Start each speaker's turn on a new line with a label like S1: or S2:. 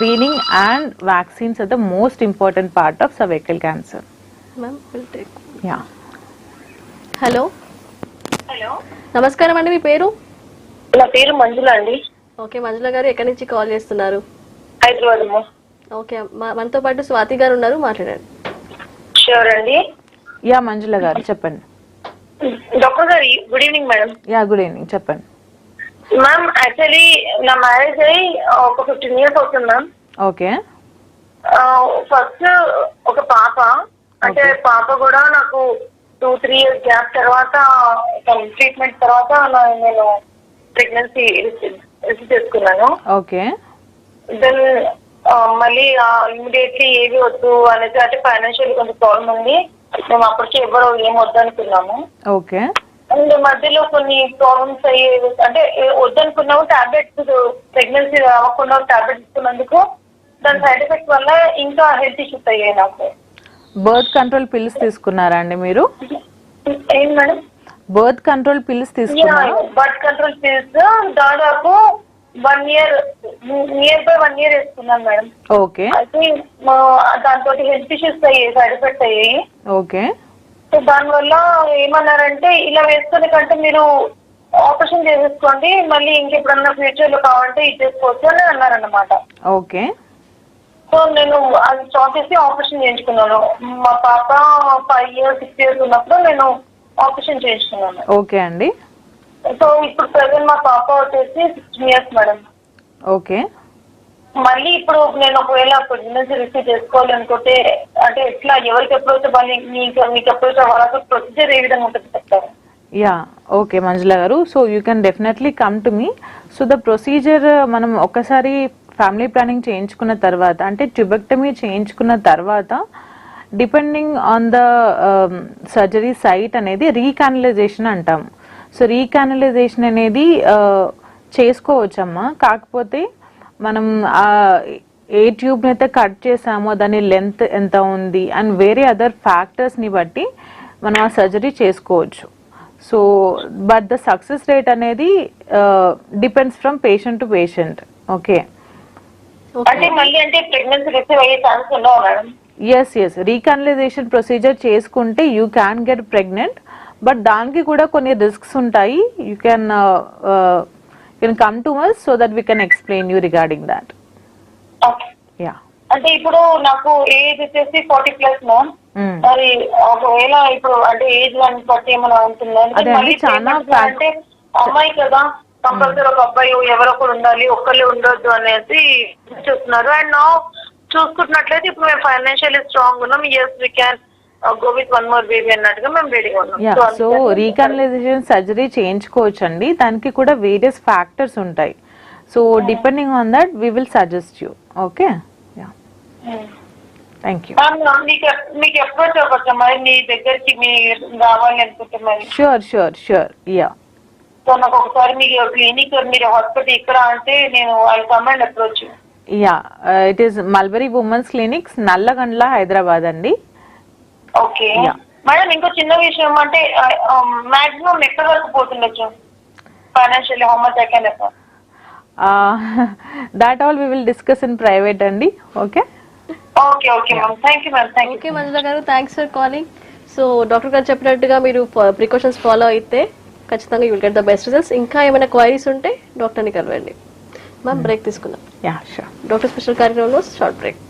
S1: Screening and vaccines are the most important part of cervical cancer.
S2: Ma'am, we'll take.
S1: Yeah.
S2: Hello
S3: hello,
S2: నమస్కారం అండి, మీ పేరు?
S3: నా పేరు మంజుల అండి.
S2: ఓకే, మంజుల గారు ఎక్కడి నుంచి కాల్ చేస్తున్నారు?
S3: హైదరాబాద్ అమ్మా.
S2: ఓకే, మనతో పాటు స్వాతి గారు ఉన్నారు, మాట్లాడండి.
S3: షూర్ అండి.
S1: యా మంజుల గారు చెప్పండి.
S3: డాక్టర్ గారు good evening madam.
S1: Yeah good evening చెప్పండి.
S3: మ్యామ్ యాక్చువల్లీ నా మ్యారేజ్ అయ్యి ఒక 15 years అవుతుంది మ్యామ్.
S1: ఓకే.
S3: ఫస్ట్ ఒక పాప, అంటే పాప కూడా నాకు 2-3 years గ్యాప్ తర్వాత ట్రీట్మెంట్ తర్వాత నేను ప్రెగ్నెన్సీ రిసీవ్ చేసుకున్నాను.
S1: ఓకే.
S3: దెన్ మళ్ళీ ఇమీడియట్లీ ఏవి వద్దు అనేది, అంటే ఫైనాన్షియల్ కొంచెం ప్రాబ్లం ఉంది, మేము అప్పటికి ఎవరు ఏం వద్దు అనుకున్నాము.
S1: ఓకే.
S3: అండ్ మధ్యలో కొన్ని ప్రాబ్లమ్స్ అయ్యే, అంటే వద్దనుకున్నాము టాబ్లెట్స్, ప్రెగ్నెన్సీ అవ్వకుండా టాబ్లెట్స్ ఇస్తున్నందుకు దాని సైడ్ ఎఫెక్ట్ వల్ల ఇంకా హెల్త్ ఇష్యూస్ అయ్యాయి నాకు.
S1: బర్త్ కంట్రోల్ పిల్స్ తీసుకున్నారా అండి మీరు?
S3: ఏంటి మేడం?
S1: బర్త్ కంట్రోల్ పిల్స్ తీసుకున్నారా?
S3: బర్త్ కంట్రోల్ పిల్స్ దాదాపు 1 year, నియర్ బై 1 year వేసుకున్నాను మేడం.
S1: ఓకే.
S3: అయితే దాంతో హెల్త్ ఇష్యూస్ అయ్యాయి, సైడ్ ఎఫెక్ట్స్ అయ్యాయి.
S1: ఓకే.
S3: సో దానివల్ల ఏమన్నారంటే, ఇలా వేసుకునే కంటే మీరు ఆపరేషన్ చేసేసుకోండి, మళ్ళీ ఇంకెప్పుడన్నా ఫ్యూచర్ లో కావాలంటే ఇది చేసుకోవచ్చు అని అన్నారన్నమాట.
S1: ఓకే.
S3: సో నేను అది స్టాప్ చేసి ఆపరేషన్ చేయించుకున్నాను. మా పాప 5 years 6 years ఉన్నప్పుడు నేను ఆపరేషన్ చేయించుకున్నాను.
S1: ఓకే అండి.
S3: సో ఇప్పుడు ప్రెసెంట్ మా పాప వచ్చేసి 16 years మేడం.
S1: ఓకే.
S3: మళ్ళీ ఇప్పుడు నేను ఒకవేళ ప్రెగ్నెన్సీ రిసీవ్ చేసుకోవాలి అనుకుంటే, అంటే ఎట్లా, ఎవరికి అప్రోచ్ అవ్వాలి, మీకు అప్రోచ్ అవ్వాలి, ప్రొసీజర్ ఏ విధంగా ఉంటుంది చెప్తారు?
S1: యా ఓకే మంజుల గారు, so you can definitely come to me. So the procedure మనం ఒక్కసారి ఫ్యామిలీ ప్లానింగ్ చేయించుకున్న తర్వాత, అంటే ట్యూబెక్టమీ చేయించుకున్న తర్వాత, depending on the surgery site అనేది రీకానలైజేషన్ అంటాం. సో రీకానలైజేషన్ అనేది చేసుకోవచ్చమ్మా. కాకపోతే మనం ఏ ట్యూబ్ని అయితే కట్ చేసామో దాని లెంత్ ఎంత ఉంది అండ్ వేరే అదర్ ఫ్యాక్టర్స్ని బట్టి మనం ఆ సర్జరీ చేసుకోవచ్చు. So but the success rate అనేది depends from patient to patient. Okay.
S3: అంటే మళ్ళీ అంటే ప్రెగ్నెన్సీ రిసీవ్ అయ్యే ఛాన్స్ ఉండవు మేడం?
S1: ఎస్ రీకానలైజేషన్ ప్రొసీజర్ చేసుకుంటే you can get pregnant, but దానికి కూడా కొన్ని రిస్క్స్ ఉంటాయి. You can come to us so that we can explain you regarding that.
S3: Okay.
S1: Yeah.
S3: అంటే ఇప్పుడు నాకు ఏజ్ వచ్చేసి 40+ మ్యామ్. మరి ఒకవేళ ఇప్పుడు అంటే ఏజ్ దాన్ని బట్టి ఏమైనా ఉంటుందా? అంటే అమ్మాయి కదా, కంపల్సరీ ఒక అబ్బాయి ఎవరో ఒకరు ఉండాలి, ఒక్కళ్ళే ఉండొద్దు అనేది చూస్తున్నారు. అండ్ నా చూసుకుంటున్నట్లయితే ఇప్పుడు మేము ఫైనాన్షియల్లీ స్ట్రాంగ్ ఉన్నాం. Yes we can go with 1 more baby అన్నట్టుగా మేము రెడీగా ఉన్నాం.
S1: సో రీకానలైజేషన్ సర్జరీ చేయించుకోవచ్చు అండి. దానికి కూడా వేరియస్ ఫ్యాక్టర్స్ ఉంటాయి. So depending on that we will suggest you. Okay. Thank you.
S3: మీకు అప్రోచ్ అవ్వచ్చు మరి, మీ దగ్గరికి మీరు రావాలి అనుకుంటే మరి?
S1: Sure yeah.
S3: సో నాకు ఒకసారి మీరు క్లినిక్, మీరు హాస్పిటల్ ఇక్కడ అంటే నేను I come and approach.
S1: Yeah it is Mulberry women's clinics, Nallagandla, Hyderabad అండి.
S3: ఓకే మేడం, ఇంకో చిన్న విషయం అంటే మాక్సిమం ఎక్కడ వరకు పోతుండొచ్చు financially, how much I can afford?
S1: That all we will discuss in private అండి. Okay.
S3: Okay ma'am, thank you ma'am. Thank you.
S2: Okay Manjula గారు, thanks for calling. So doctor గారు చెప్పినట్టుగా మీరు ప్రికాషన్స్ ఫాలో అయితే ఖచ్చితంగా you will get the best results. ఇంకా ఏమైనా queries ఉంటే డాక్టర్ని కలవండి. మ్యామ్ బ్రేక్ తీసుకుందాం.
S1: Yeah sure.
S2: డాక్టర్ స్పెషల్ కార్యక్రమంలో షార్ట్ బ్రేక్.